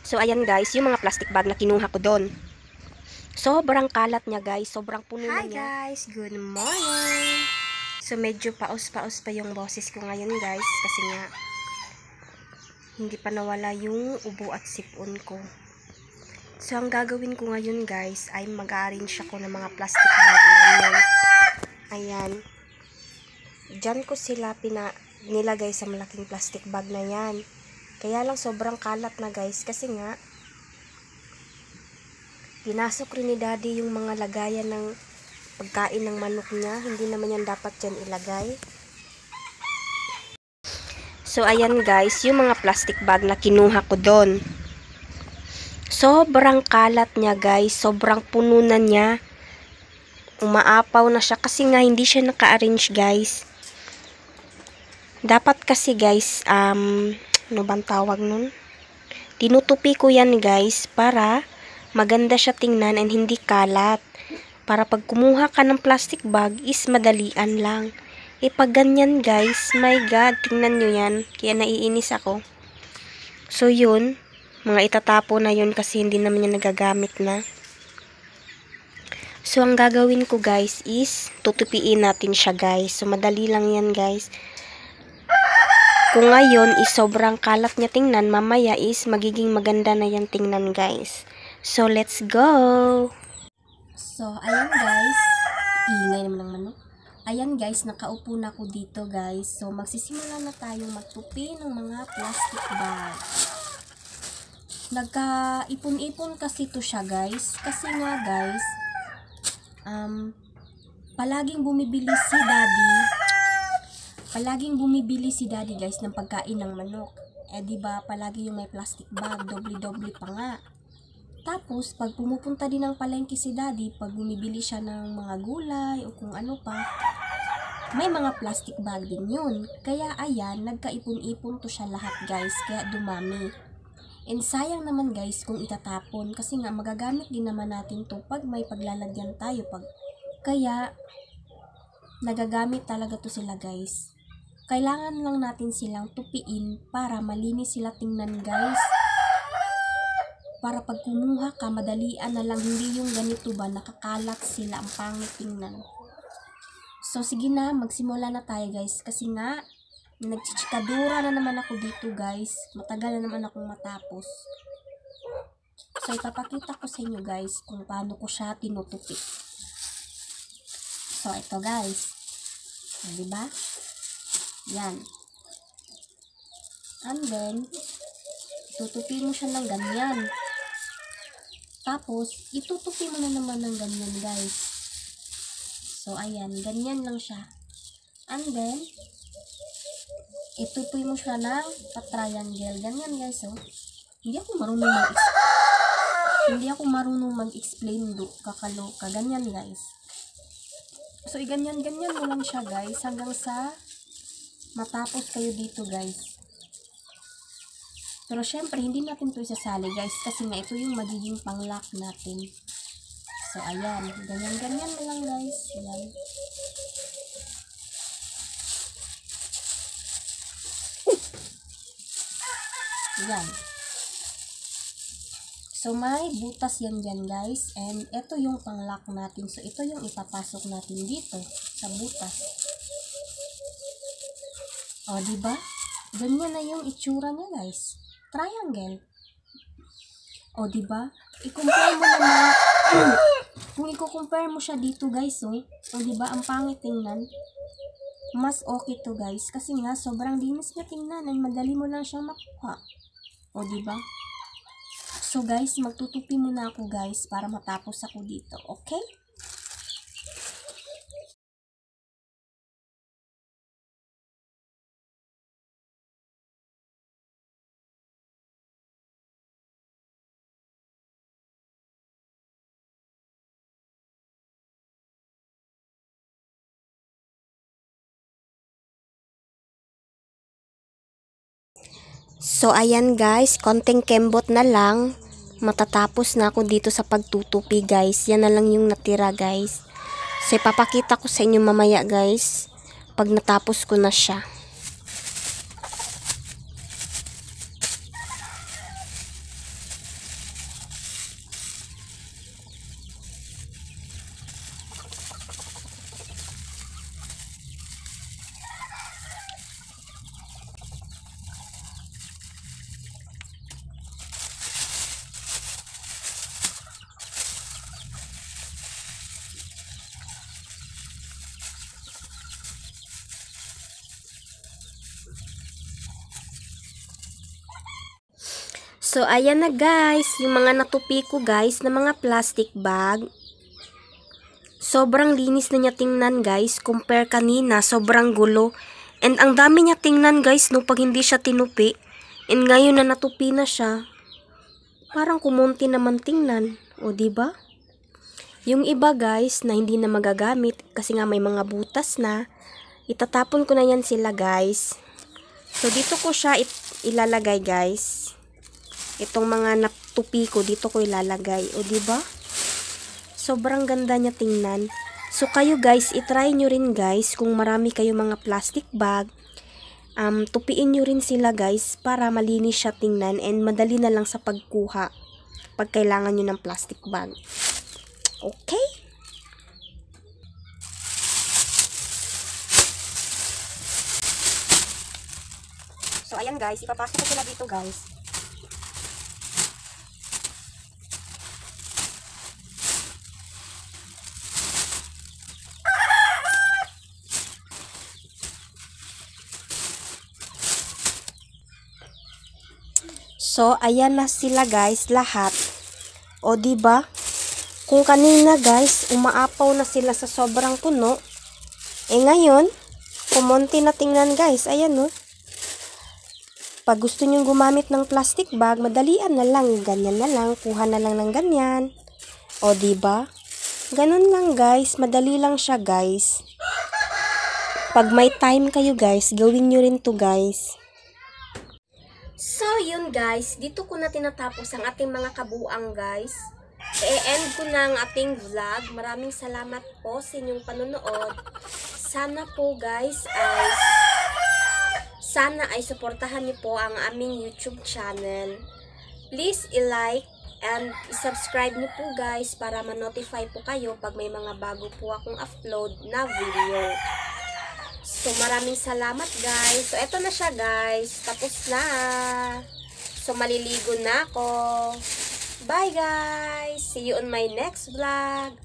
So, ayan guys, yung mga plastic bag na kinuha ko doon. Sobrang kalat niya guys. Sobrang puno na niya. Hi guys, good morning. So, medyo paos-paos pa yung boses ko ngayon guys. Kasi nga, hindi pa nawala yung ubo at sipon ko. So, ang gagawin ko ngayon guys, ay mag-arrange ako ng mga plastic bag namin. Ayan. Diyan ko sila nilagay sa malaking plastic bag na yan. Kaya lang sobrang kalat na guys. Kasi nga, pinasok rin ni daddy yung mga lagayan ng pagkain ng manok niya. Hindi naman yan dapat dyan ilagay. So, ayan guys, yung mga plastic bag na kinuha ko doon. Sobrang kalat niya guys. Sobrang puno na niya. Umaapaw na siya kasi nga hindi siya naka-arrange guys. Dapat kasi guys, ano bang tawag nun? Tinutupi ko yan guys para maganda siya tingnan and hindi kalat. Para pag kumuha ka ng plastic bag is madalian lang. Pag ganyan guys, my god, tingnan nyo yan. Kaya naiinis ako. So yun, mga itatapo na yun kasi hindi naman yan nagagamit na. So ang gagawin ko guys is tutupiin natin siya guys. So madali lang yan guys. Kung ngayon is sobrang kalat niya tingnan, mamaya is magiging maganda na yan tingnan guys. So let's go! So ayan guys, ingay naman ng manok. Ayan guys, nakaupo na ako dito guys. So magsisimula na tayong magtupi ng mga plastic bag. Nagka-ipon-ipon kasi to siya guys. Kasi nga guys, palaging bumibili si daddy guys ng pagkain ng manok. Diba palagi yung may plastic bag, doble-doble pa nga. Tapos pag pumupunta din ng palengke si daddy, pag bumibili siya ng mga gulay o kung ano pa, may mga plastic bag din yun. Kaya ayan, nagkaipon-ipon to siya lahat guys, kaya dumami. And sayang naman guys kung itatapon kasi nga magagamit din naman natin to pag may paglalagyan tayo. Kaya nagagamit talaga to sila guys. Kailangan lang natin silang tupiin para malinis sila tingnan guys. Para pag kumuha ka, madalian na lang, hindi yung ganito ba, nakakalat sila, ang pangit tingnan. So sige na, magsimula na tayo guys. Kasi nga, nagchichikadura na naman ako dito guys. Matagal na naman akong matapos. So ipapakita ko sa inyo guys kung paano ko siya tinutupi. So ito guys. Diba? Yan. And then, tutupi mo siya ng ganyan. Tapos, itutupi mo na naman ng ganyan guys. So ayan, ganyan lang siya. And then, itupi mo siya ng pa-triangle. Ganyan guys, oh. Hindi ako marunong mag-explain do, kakaloka. Ganyan guys. So, ganyan-ganyan mo lang siya guys hanggang sa matapos kayo dito guys. Pero syempre, hindi natin ito isasali guys kasi nga ito yung magiging pang-lock natin. So, ayan. Ganyan-ganyan na lang guys. Ayan. Ayan. So, may butas yan dyan guys. And ito yung pang-lock natin. So, ito yung ipapasok natin dito sa butas. O, diba? Ganyan na yung itsura niya guys. Triangle. O, diba? I-compare mo naman. Kung i-compare mo siya dito guys, oh. O, diba? Ang pangit tingnan. Mas okay to guys. Kasi nga, sobrang linis niya tingnan. Ay, madali mo lang siyang makuha. O, diba? So guys, magtutupi muna ako guys para matapos ako dito. Okay? So, ayan guys, konting kembot na lang. Matatapos na ako dito sa pagtutupi guys. Yan na lang yung natira guys. So, ipapakita ko sa inyo mamaya guys. Pag natapos ko na siya. So, ayan na guys, yung mga natupi ko guys na mga plastic bag. Sobrang linis na niya tingnan guys, compare kanina, sobrang gulo. And ang dami niya tingnan guys, no, pag hindi siya tinupi. And ngayon na natupi na siya, parang kumunti naman tingnan. O, diba? Yung iba guys, na hindi na magagamit, kasi nga may mga butas na, itatapon ko na yan sila guys. So, dito ko siya ilalagay guys. Itong mga natupi ko, dito ko ilalagay. O, diba? Sobrang ganda niya tingnan. So, kayo guys, itry nyo rin guys, kung marami kayo mga plastic bag, tupiin nyo rin sila guys, para malinis siya tingnan, and madali na lang sa pagkuha, pag kailangan nyo ng plastic bag. Okay? So, ayan guys, ipapasok ko sila dito guys. So, ayan na sila guys, lahat. O, diba? Kung kanina guys, umaapaw na sila sa sobrang puno. Ngayon, kumonti na tingnan guys. Ayan no. Pag gusto nyong gumamit ng plastic bag, madalian na lang. Ganyan na lang. Kuha na lang ng ganyan. O, diba? Ganun lang guys. Madali lang siya guys. Pag may time kayo guys, gawin nyo rin to guys. So, yun guys, dito ko na tinatapos ang ating mga kabuuan guys. I-end ko na ang ating vlog. Maraming salamat po sa inyong panonood. Sana po guys ay suportahan niyo po ang aming YouTube channel. Please i-like and i-subscribe niyo po guys para ma-notify po kayo pag may mga bago po akong upload na video. So, maraming salamat guys. So, eto na siya guys. Tapos na. So, maliligo na ako. Bye guys. See you on my next vlog.